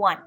1।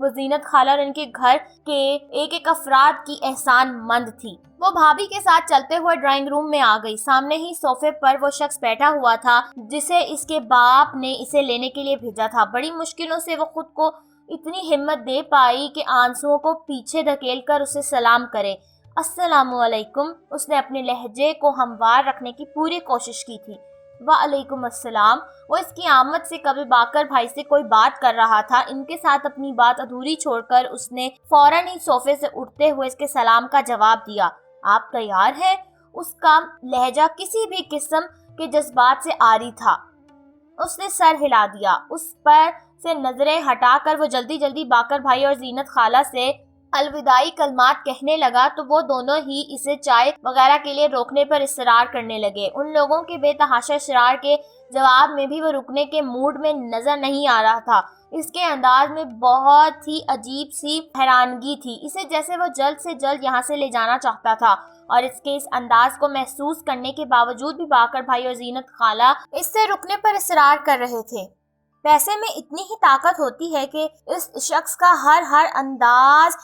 وہ زینت خالہ اور ان کے گھر کے ایک ایک افراد کی احسان مند تھی۔ وہ بھابھی کے ساتھ چلتے ہوئے ڈرائنگ روم میں آ گئی۔ سامنے ہی صوفے پر وہ شخص بیٹھا ہوا تھا جسے اس کے باپ نے اسے لینے کے لیے بھیجا تھا۔ بڑی مشکلوں سے وہ خود کو اتنی ہمت دے پائی کہ آنسوؤں کو پیچھے دھکیل کر اسے سلام کرے۔ السلام علیکم، اس نے اپنے لہجے کو ہموار رکھنے کی پوری کوشش کی تھی۔ وعلیکم السلام۔ وہ اس کی آمد سے قبل باقر بھائی سے کوئی بات کر رہا تھا۔ ان کے ساتھ اپنی بات ادھوری چھوڑ کر اس نے فوراً ہی صوفے سے اٹھتے ہوئے اس کے سلام کا جواب دیا۔ آپ تیار ہیں؟ اس کا لہجہ کسی بھی قسم کے جذبات سے عاری تھا۔ اس نے سر ہلا دیا۔ اس پر سے نظریں ہٹا کر وہ جلدی جلدی باقر بھائی اور زینت خالہ سے الوداعی کلمات کہنے لگا تو وہ دونوں ہی اسے چائے وغیرہ کے لیے روکنے پر اصرار کرنے لگے۔ ان لوگوں کے بے تحاشا اصرار کے جواب میں بھی وہ رکنے کے موڈ میں نظر نہیں آ رہا تھا۔ اس کے انداز میں بہت ہی عجیب سی حیرانگی تھی، اسے جیسے وہ جلد سے جلد یہاں سے لے جانا چاہتا تھا، اور اس کے اس انداز کو محسوس کرنے کے باوجود بھی باقر بھائی اور زینت خالہ اس سے رکنے پر اصرار کر رہے تھے۔ پیسے میں اتنی ہی طاقت ہوتی ہے کہ اس شخص کا ہر انداز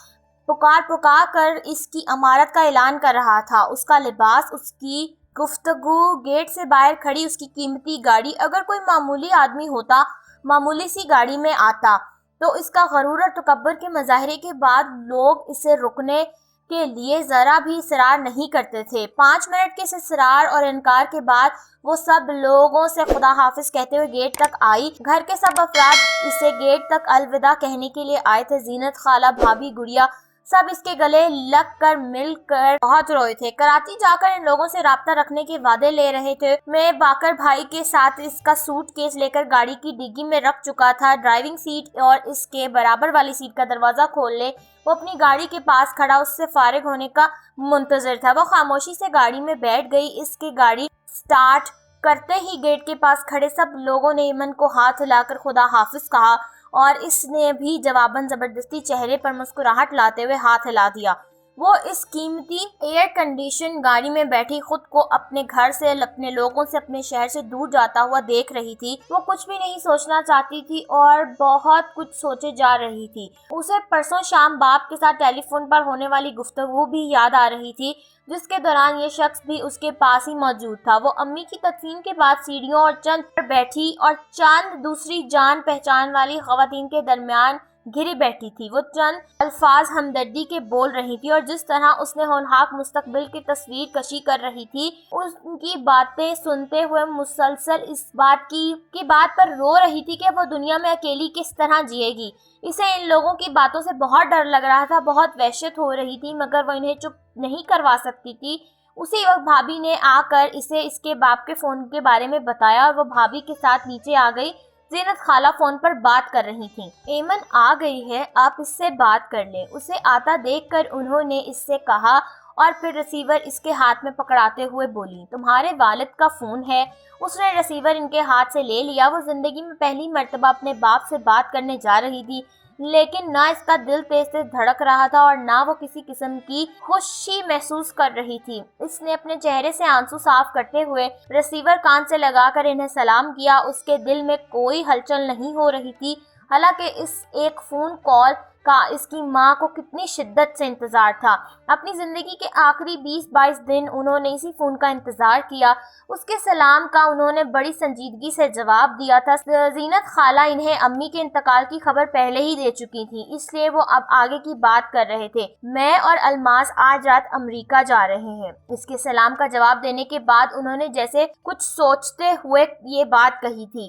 پکار کر اس کی امارت کا اعلان کر رہا تھا۔ اس کا لباس، اس کی گفتگو، گیٹ سے باہر کھڑی اس کی قیمتی گاڑی۔ اگر کوئی معمولی آدمی ہوتا، معمولی سی گاڑی میں آتا، تو اس کا غرور اور تکبر کے مظاہرے کے بعد لوگ اسے رکنے کے لیے ذرا بھی اصرار نہیں کرتے تھے۔ 5 منٹ کے اس اصرار اور انکار کے بعد وہ سب لوگوں سے خدا حافظ کہتے ہوئے گیٹ تک آئی۔ گھر کے سب افراد اسے گیٹ تک الوداع کہنے کے لیے آئے تھے۔ زینت خالہ، بھابھی، گڑیا سب اس کے گلے لگ کر مل کر بہت روئے تھے۔ کراچی جا کر ان لوگوں سے رابطہ رکھنے کے وعدے لے رہے تھے۔ میں باقر بھائی کے ساتھ اس کا سوٹ کیس لے کر گاڑی کی ڈگی میں رکھ چکا تھا۔ ڈرائیونگ سیٹ اور اس کے برابر والی سیٹ کا دروازہ کھول لے۔ وہ اپنی گاڑی کے پاس کھڑا اس سے فارغ ہونے کا منتظر تھا۔ وہ خاموشی سے گاڑی میں بیٹھ گئی۔ اس کی گاڑی سٹارٹ کرتے ہی گیٹ کے پاس کھڑے سب لوگوں نے ایمن کو ہاتھ ہلا کر خدا حافظ کہا، اور اس نے بھی جواباً زبردستی چہرے پر مسکراہٹ لاتے ہوئے ہاتھ ہلا دیا۔ وہ اس قیمتی ایئر کنڈیشن گاڑی میں بیٹھی خود کو اپنے گھر سے، اپنے لوگوں سے، اپنے شہر سے دور جاتا ہوا دیکھ رہی تھی۔ وہ کچھ بھی نہیں سوچنا چاہتی تھی اور بہت کچھ سوچے جا رہی تھی۔ اسے پرسوں شام باپ کے ساتھ ٹیلی فون پر ہونے والی گفتگو بھی یاد آ رہی تھی، جس کے دوران یہ شخص بھی اس کے پاس ہی موجود تھا۔ وہ امی کی تدفین کے بعد سیڑھیوں اور چند پر بیٹھی اور چند دوسری جان پہچان والی خواتین کے درمیان گھری بیٹھی تھی۔ وہ چند الفاظ ہمدردی کے بول رہی تھی، اور جس طرح اس نے ہونہار مستقبل کی تصویر کشی کر رہی تھی، ان کی باتیں سنتے ہوئے مسلسل اس بات پر رو رہی تھی کہ وہ دنیا میں اکیلی کس طرح جیے گی۔ اسے ان لوگوں کی باتوں سے بہت ڈر لگ رہا تھا، بہت وحشت ہو رہی تھی، مگر وہ انہیں چپ نہیں کروا سکتی تھی۔ اسی وقت بھابھی نے آ کر اسے اس کے باپ کے فون کے بارے میں بتایا، اور وہ بھابھی کے ساتھ نیچے آ گئی۔ زینت خالہ فون پر بات کر رہی تھیں۔ ایمن آ گئی ہے، آپ اس سے بات کر لیں۔ اسے آتا دیکھ کر انہوں نے اس سے کہا، اور پھر ریسیور اس کے ہاتھ میں پکڑاتے ہوئے بولی، تمہارے والد کا فون ہے۔ اس نے ریسیور ان کے ہاتھ سے لے لیا۔ وہ زندگی میں پہلی مرتبہ اپنے باپ سے بات کرنے جا رہی تھی، لیکن نہ اس کا دل تیز سے دھڑک رہا تھا اور نہ وہ کسی قسم کی خوشی محسوس کر رہی تھی۔ اس نے اپنے چہرے سے آنسو صاف کرتے ہوئے ریسیور کان سے لگا کر انہیں سلام کیا۔ اس کے دل میں کوئی ہلچل نہیں ہو رہی تھی، حالانکہ اس ایک فون کال کا اس کی ماں کو کتنی شدت سے انتظار تھا۔ اپنی زندگی کے آخری 20-22 دن انہوں نے اسی فون کا انتظار کیا۔ اس کے سلام کا انہوں نے بڑی سنجیدگی سے جواب دیا تھا۔ زینت خالہ انہیں امی کے انتقال کی خبر پہلے ہی دے چکی تھی، اس لیے وہ اب آگے کی بات کر رہے تھے۔ میں اور الماس آج رات امریکہ جا رہے ہیں۔ اس کے سلام کا جواب دینے کے بعد انہوں نے جیسے کچھ سوچتے ہوئے یہ بات کہی تھی۔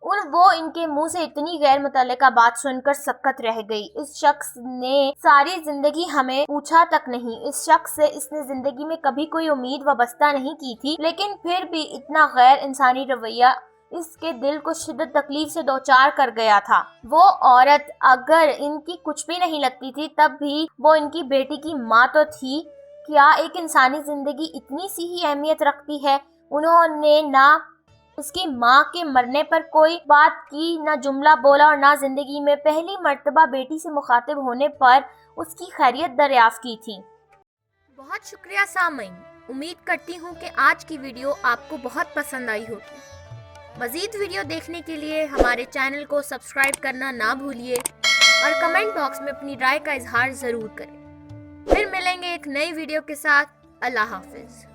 وہ ان کے منہ سے اتنی غیر متعلقہ بات سن کر سکت رہ گئی۔ اس شخص نے ساری زندگی ہمیں پوچھا تک نہیں۔ اس شخص سے اس نے زندگی میں کبھی کوئی امید وابستہ نہیں کی تھی، لیکن پھر بھی اتنا غیر انسانی رویہ اس کے دل کو شدید تکلیف سے دوچار کر گیا تھا۔ وہ عورت اگر ان کی کچھ بھی نہیں لگتی تھی، تب بھی وہ ان کی بیٹی کی ماں تو تھی۔ کیا ایک انسانی زندگی اتنی سی ہی اہمیت رکھتی ہے؟ انہوں نے نہ اس کی ماں کے مرنے پر کوئی بات کی، نہ جملہ بولا، اور نہ زندگی میں پہلی مرتبہ بیٹی سے مخاطب ہونے پر اس کی خیریت دریافت کی تھی۔ بہت شکریہ سامعین، امید کرتی ہوں کہ آج کی ویڈیو آپ کو بہت پسند آئی ہوگی۔ مزید ویڈیو دیکھنے کے لیے ہمارے چینل کو سبسکرائب کرنا نہ بھولیے اور کمنٹ باکس میں اپنی رائے کا اظہار ضرور کریں۔ پھر ملیں گے ایک نئی ویڈیو کے ساتھ۔ اللہ حافظ۔